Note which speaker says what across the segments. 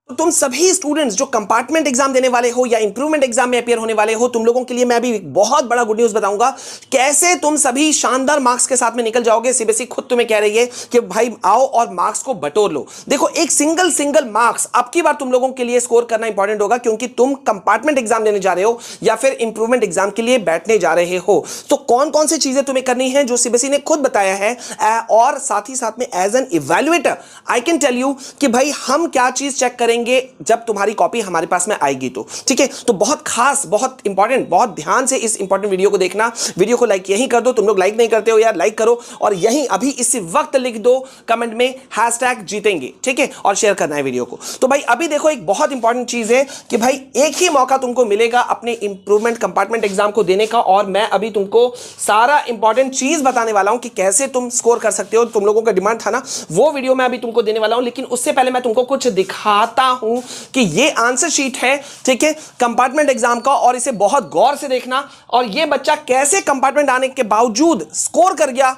Speaker 1: तो तुम सभी स्टूडेंट्स जो कंपार्टमेंट एग्जाम देने वाले हो या इंप्रूवमेंट एग्जाम में अपियर होने वाले हो, तुम लोगों के लिए मैं अभी एक बहुत बड़ा गुड न्यूज बताऊंगा। कैसे तुम सभी शानदार मार्क्स के साथ में निकल जाओगे। सीबीएसई खुद तुम्हें कह रही है कि भाई आओ और मार्क्स को बटोर लो। देखो, एक सिंगल मार्क्स अब की बार तुम लोगों के लिए स्कोर करना इंपॉर्टेंट होगा, क्योंकि तुम कंपार्टमेंट एग्जाम देने जा रहे हो या फिर इंप्रूवमेंट एग्जाम के लिए बैठने जा रहे हो। तो कौन कौन सी चीजें तुम्हें करनी है जो सीबीएसई ने खुद बताया है, और साथ ही साथ में as an evaluator I can tell you कि भाई हम क्या चीज चेक करेंगे जब तुम्हारी कॉपी हमारे पास में आएगी। तो ठीक है, तो बहुत खास, बहुत इंपॉर्टेंट, बहुत ध्यान से इस इंपॉर्टेंट वीडियो को देखना। वीडियो को लाइक यहीं कर दो, तुम लोग लाइक नहीं करते हो यार, लाइक करो और यहीं अभी इसी वक्त लिख दो कमेंट में #जीतेंगे, ठीक है, और शेयर करना है वीडियो को। तो भाई अभी देखो, एक बहुत इंपॉर्टेंट चीज है कि भाई एक ही मौका तुमको मिलेगा अपने इंप्रूवमेंट कंपार्टमेंट एग्जाम को देने का, और मैं अभी तुमको सारा इंपॉर्टेंट चीज बताने वाला हूं कि कैसे तुम स्कोर कर सकते हो। तुम लोगों का डिमांड था ना, वो वीडियो मैं अभी तुमको देने वाला हूं, लेकिन उससे पहले मैं तुमको कुछ दिखाता हूं कि ये आंसर शीट है, ठीक है, कंपार्टमेंट एग्जाम का, और इसे बहुत गौर से देखना। और ये बच्चा कैसे कंपार्टमेंट आने के बावजूद स्कोर कर गया,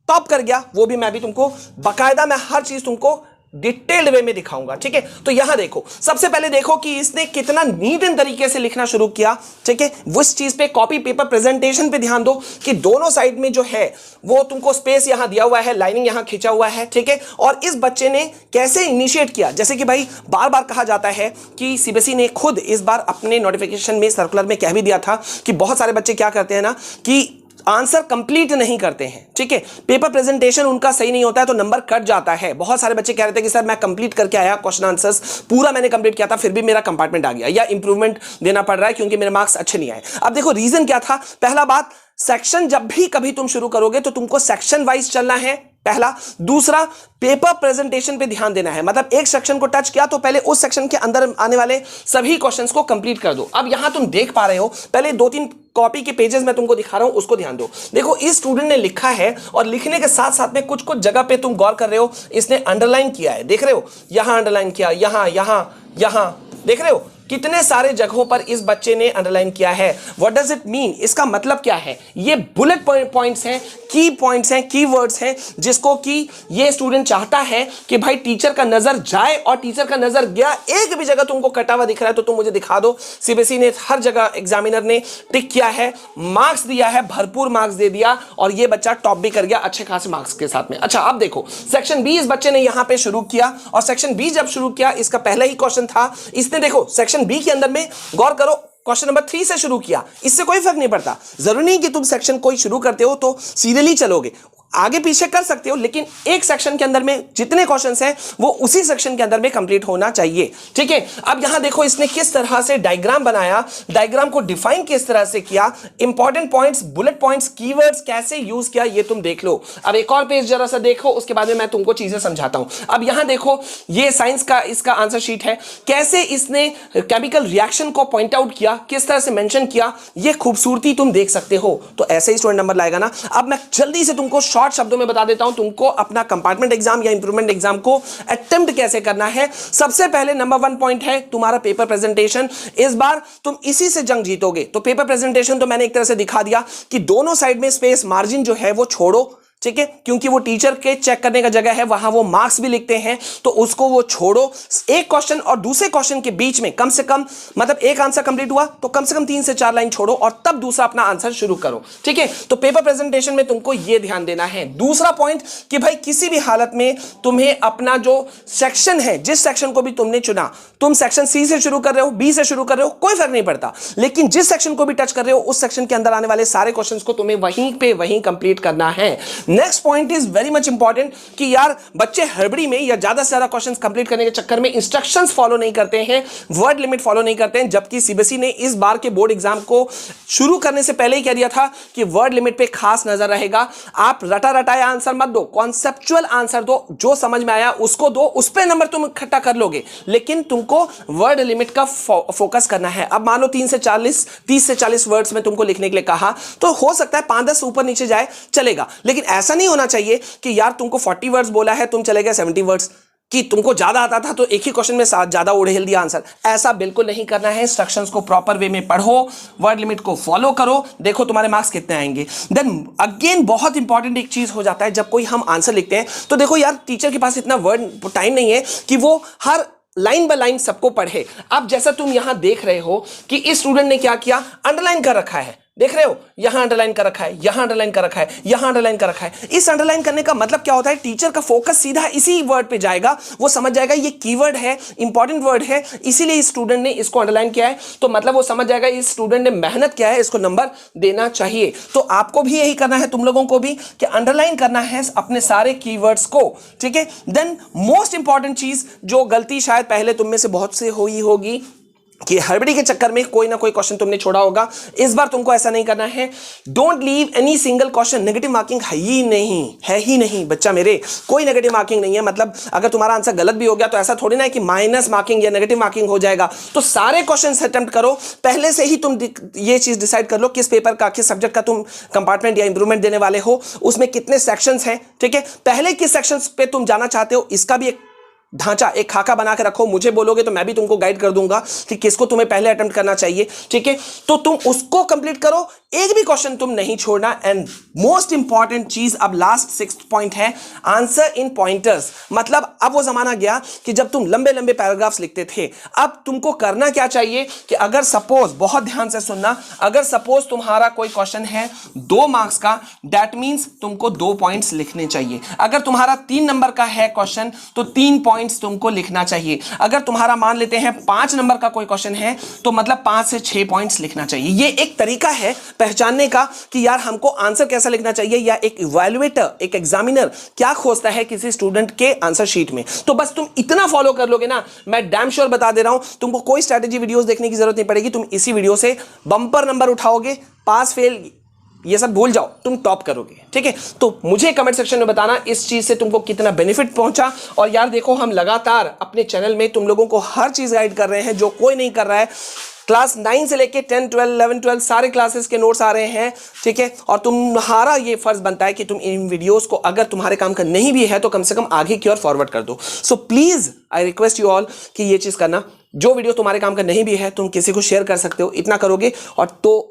Speaker 1: टॉप कर गया, वो भी मैं अभी तुमको बाकायदा, मैं हर चीज तुमको डिटेल्ड वे में दिखाऊंगा, ठीक है। तो यहां देखो, सबसे पहले देखो कि इसने कितना नीट एंड तरीके से लिखना शुरू किया, ठीक है। उस चीज पे, कॉपी पेपर प्रेजेंटेशन पे ध्यान दो कि दोनों साइड में जो है वो तुमको स्पेस यहां दिया हुआ है, लाइनिंग यहां खींचा हुआ है, ठीक है। और इस बच्चे ने कैसे इनिशिएट किया, जैसे कि भाई बार बार कहा जाता है कि सीबीएसई ने खुद इस बार अपने नोटिफिकेशन में, सर्कुलर में कह भी दिया था कि बहुत सारे बच्चे क्या करते हैं ना कि आंसर कंप्लीट नहीं करते हैं, ठीक है, पेपर प्रेजेंटेशन उनका सही नहीं होता है तो नंबर कट जाता है। बहुत सारे बच्चे कह रहे थे कि सर मैं कंप्लीट करके आया, क्वेश्चन आंसर्स पूरा मैंने कंप्लीट किया था, फिर भी मेरा कंपार्टमेंट आ गया या इंप्रूवमेंट देना पड़ रहा है क्योंकि मेरे मार्क्स अच्छे नहीं आए। अब देखो रीजन क्या था। पहला बात, सेक्शन जब भी कभी तुम शुरू करोगे तो तुमको सेक्शन वाइज चलना है, पहला। दूसरा, पेपर प्रेजेंटेशन पे ध्यान देना है, मतलब एक सेक्शन को टच किया तो पहले उस सेक्शन के अंदर आने वाले सभी क्वेश्चंस को कंप्लीट कर दो। अब यहां तुम देख पा रहे हो, पहले 2-3 कॉपी के पेजेस मैं तुमको दिखा रहा हूं, उसको ध्यान दो। देखो, इस स्टूडेंट ने लिखा है और लिखने के साथ साथ में कुछ कुछ जगह पे तुम गौर कर रहे हो, इसने अंडरलाइन किया है, देख रहे हो, यहां अंडरलाइन किया, यहां देख रहे हो, कितने सारे जगहों पर इस बच्चे ने अंडरलाइन किया है। व्हाट डज इट मीन, इसका मतलब क्या है? ये बुलेट पॉइंट्स हैं, की पॉइंट्स हैं, की वर्ड्स हैं, जिसको कि ये स्टूडेंट चाहता है कि भाई टीचर का नजर जाए, और टीचर का नजर गया। एक भी जगह तुमको कटा हुआ दिख रहा है तो तुम मुझे दिखा दो। सीबीएसई ने हर जगह, एग्जामिनर ने टिक किया है, मार्क्स दिया है, भरपूर मार्क्स दे दिया, और ये बच्चा टॉप भी कर गया अच्छे खासे मार्क्स के साथ में। अच्छा, अब देखो सेक्शन बी इस बच्चे ने यहां पे शुरू किया, और सेक्शन बी जब शुरू किया, इसका पहला ही क्वेश्चन था, इसने देखो सेक्शन बी के अंदर में गौर करो, क्वेश्चन नंबर 3 से शुरू किया। इससे कोई फर्क नहीं पड़ता, जरूरी नहीं कि तुम सेक्शन कोई शुरू करते हो तो सीरियली चलोगे, आगे पीछे कर सकते हो, लेकिन एक सेक्शन के अंदर में जितने क्वेश्चंस हैं वो उसी सेक्शन के अंदर में कंप्लीट होना चाहिए, ठीक है। अब यहां देखो इसने किस तरह से डायग्राम बनाया, डायग्राम को डिफाइन किस तरह से किया, important points, bullet points, keywords कैसे यूज किया, ये तुम देख लो। अब एक और पेज जरा सा देखो, उसके बाद में मैं तुमको चीजें समझाता हूं। अब यहां देखो, ये साइंस का इसका आंसर शीट है, कैसे इसने केमिकल रिएक्शन को पॉइंट आउट किया, किस तरह से मेंशन किया, ये खूबसूरती तुम देख सकते हो। तो ऐसे ही स्टूडेंट नंबर लाएगा ना। अब मैं जल्दी से तुमको शॉर्ट शब्दों में बता देता हूं तुमको अपना कंपार्टमेंट एग्जाम या इंप्रूवमेंट एग्जाम को अटेम्प्ट कैसे करना है। सबसे पहले नंबर 1 पॉइंट है तुम्हारा पेपर प्रेजेंटेशन। इस बार तुम इसी से जंग जीतोगे। तो पेपर प्रेजेंटेशन तो मैंने एक तरह से दिखा दिया कि दोनों साइड में स्पेस, मार्जिन जो है वो छोड़ो, ठीक है, क्योंकि वो टीचर के चेक करने का जगह है, वहां वो मार्क्स भी लिखते हैं, तो उसको वो छोड़ो। एक क्वेश्चन और दूसरे क्वेश्चन के बीच में कम से कम, मतलब एक आंसर कंप्लीट हुआ तो कम से कम 3 से 4 लाइन छोड़ो और तब दूसरा अपना आंसर शुरू करो, ठीक है। तो पेपर प्रेजेंटेशन में तुमको ये ध्यान देना है। दूसरा पॉइंट कि भाई किसी भी हालत में तुम्हें अपना जो सेक्शन है, जिस सेक्शन को भी तुमने चुना, तुम सेक्शन सी से शुरू कर रहे हो, बी से शुरू कर रहे हो, कोई फर्क नहीं पड़ता, लेकिन जिस सेक्शन को भी टच कर रहे हो उस सेक्शन के अंदर आने वाले सारे क्वेश्चंस को तुम्हें वहीं पे वहीं कंप्लीट करना है। Next point is very much important कि यार बच्चे हड़बड़ी में या ज्यादा से ज्यादा क्वेश्चंस कंप्लीट करने के चक्कर में इंस्ट्रक्शंस फॉलो नहीं करते हैं, वर्ड लिमिट फॉलो नहीं करते हैं, जबकि सीबीएसई ने इस बार के बोर्ड एग्जाम को शुरू करने से पहले ही कह दिया था कि वर्ड लिमिट पे खास नजर रहेगा। आप रटा रटाया आंसर मत दो, कॉन्सेप्चुअल आंसर दो, जो समझ में आया उसको दो, उस पे नंबर तुम इकट्ठा कर लोगे, लेकिन तुमको वर्ड लिमिट का फोकस करना है। अब मान लो 30 से 40 वर्ड्स में तुमको लिखने के लिए कहा, तो हो सकता है 5-10 ऊपर नीचे जाए, चलेगा, लेकिन ऐसा नहीं होना चाहिए कि यार तुमको 40 वर्ड्स बोला है, तुम चले गए 70 वर्ड्स, कि तुमको ज्यादा आता था तो एक ही क्वेश्चन में ज्यादा उड़ेल दिया आंसर। ऐसा बिल्कुल नहीं करना है। इंस्ट्रक्शंस को प्रॉपर वे में पढ़ो, वर्ड लिमिट को फॉलो करो, देखो तुम्हारे मार्क्स कितने आएंगे। देन अगेन बहुत इंपॉर्टेंट एक चीज हो जाता है, जब कोई हम आंसर लिखते हैं तो देखो यार टीचर के पास इतना वर्ड टाइम नहीं है कि वो हर लाइन बाय लाइन सबको पढ़े। अब जैसा तुम यहां देख रहे हो कि इस स्टूडेंट ने क्या किया, अंडरलाइन कर रखा है, देख रहे हो, यहां अंडरलाइन कर रखा है, यहां अंडरलाइन कर रखा है, यहां अंडरलाइन कर रखा है। इस अंडरलाइन करने का मतलब क्या होता है, टीचर का फोकस सीधा इसी वर्ड पे जाएगा, वो समझ जाएगा ये कीवर्ड है, इंपॉर्टेंट वर्ड है, इसीलिए इस स्टूडेंट ने इसको अंडरलाइन किया है, तो मतलब वो समझ जाएगा इस स्टूडेंट ने मेहनत किया है, इसको नंबर देना चाहिए। तो आपको भी यही करना है, तुम लोगों को भी, कि अंडरलाइन करना है अपने सारे कीवर्ड्स को, ठीक है। देन मोस्ट इंपॉर्टेंट चीज, जो गलती शायद पहले तुम में से बहुत से हुई होगी कि हड़बड़ी के चक्कर में कोई ना कोई क्वेश्चन तुमने छोड़ा होगा, इस बार तुमको ऐसा नहीं करना है। Don't leave any single question, negative marking है ही नहीं बच्चा मेरे, कोई नेगेटिव मार्किंग नहीं है। मतलब अगर तुम्हारा आंसर गलत भी हो गया तो ऐसा थोड़ी ना है कि माइनस मार्किंग या नेगेटिव मार्किंग हो जाएगा। तो सारे क्वेश्चन अटेम्प्ट करो, पहले से ही तुम ये चीज डिसाइड कर लो किस पेपर का, किस सब्जेक्ट का तुम कंपार्टमेंट या इंप्रूवमेंट देने वाले हो, उसमें कितने सेक्शंस हैं, ठीक है। पहले किस सेक्शंस पे तुम जाना चाहते हो, इसका भी एक ढांचा, एक खाका बना के रखो। मुझे बोलोगे तो मैं भी तुमको गाइड कर दूंगा कि किसको तुम्हें पहले अटेम्प्ट करना चाहिए, ठीक है। तो तुम उसको कंप्लीट करो, एक भी क्वेश्चन तुम नहीं छोड़ना। एंड मोस्ट इंपॉर्टेंट चीज, अब लास्ट 6th पॉइंट है, आंसर इन पॉइंटर्स। मतलब अब वो जमाना गया कि जब तुम लंबे लंबे पैराग्राफ्स लिखते थे, अब तुमको करना क्या चाहिए कि अगर सपोज, बहुत ध्यान से सुनना, अगर सपोज तुम्हारा कोई क्वेश्चन है 2 मार्क्स का, दैट मींस तुमको 2 पॉइंट्स लिखने चाहिए। अगर तुम्हारा 3 नंबर का है क्वेश्चन तो 3 पॉइंट्स तुमको लिखना चाहिए। अगर तुम्हारा मान लेते हैं 5 नंबर का कोई क्वेश्चन है तो मतलब 5 से 6 पॉइंट्स लिखना चाहिए। ये एक तरीका है पहचानने का कि यार हमको आंसर कैसा लिखना चाहिए, या एक इवैल्यूएटर, एक एग्जामिनर क्या खोजता है किसी स्टूडेंट के आंसर शीट में। तो बस तुम इतना फॉलो कर लोगे ना, मैं डैम श्योर बता दे रहा हूं, तुमको कोई स्ट्रैटेजी वीडियोस देखने की जरूरत नहीं पड़ेगी। तुम इसी वीडियो से बंपर नंबर उठाओगे, पास फेल ये सब भूल जाओ, तुम टॉप करोगे, ठीक है। तो मुझे कमेंट सेक्शन में बताना इस चीज से तुमको कितना बेनिफिट पहुंचा। और यार देखो, हम लगातार अपने चैनल में तुम लोगों को हर चीज गाइड कर रहे हैं जो कोई नहीं कर रहा है। क्लास 9 से लेके 10, 12, 11, 12 सारे क्लासेस के नोट्स आ रहे हैं, ठीक है। और तुम्हारा ये फर्ज बनता है कि तुम इन वीडियोस को, अगर तुम्हारे काम का नहीं भी है तो कम से कम आगे की ओर फॉरवर्ड कर दो। So please I request you all कि ये चीज करना। जो वीडियो तुम्हारे काम का नहीं भी है तुम किसी को शेयर कर सकते हो, इतना करोगे और तो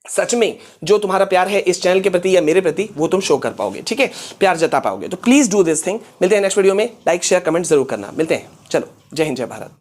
Speaker 1: सच में जो तुम्हारा प्यार है इस चैनल के प्रति या मेरे प्रति, वो तुम शो कर पाओगे, ठीक है, प्यार जता पाओगे। तो प्लीज डू दिस थिंग। मिलते हैं नेक्स्ट वीडियो में, लाइक शेयर कमेंट जरूर करना। मिलते हैं, चलो, जय हिंद जय भारत।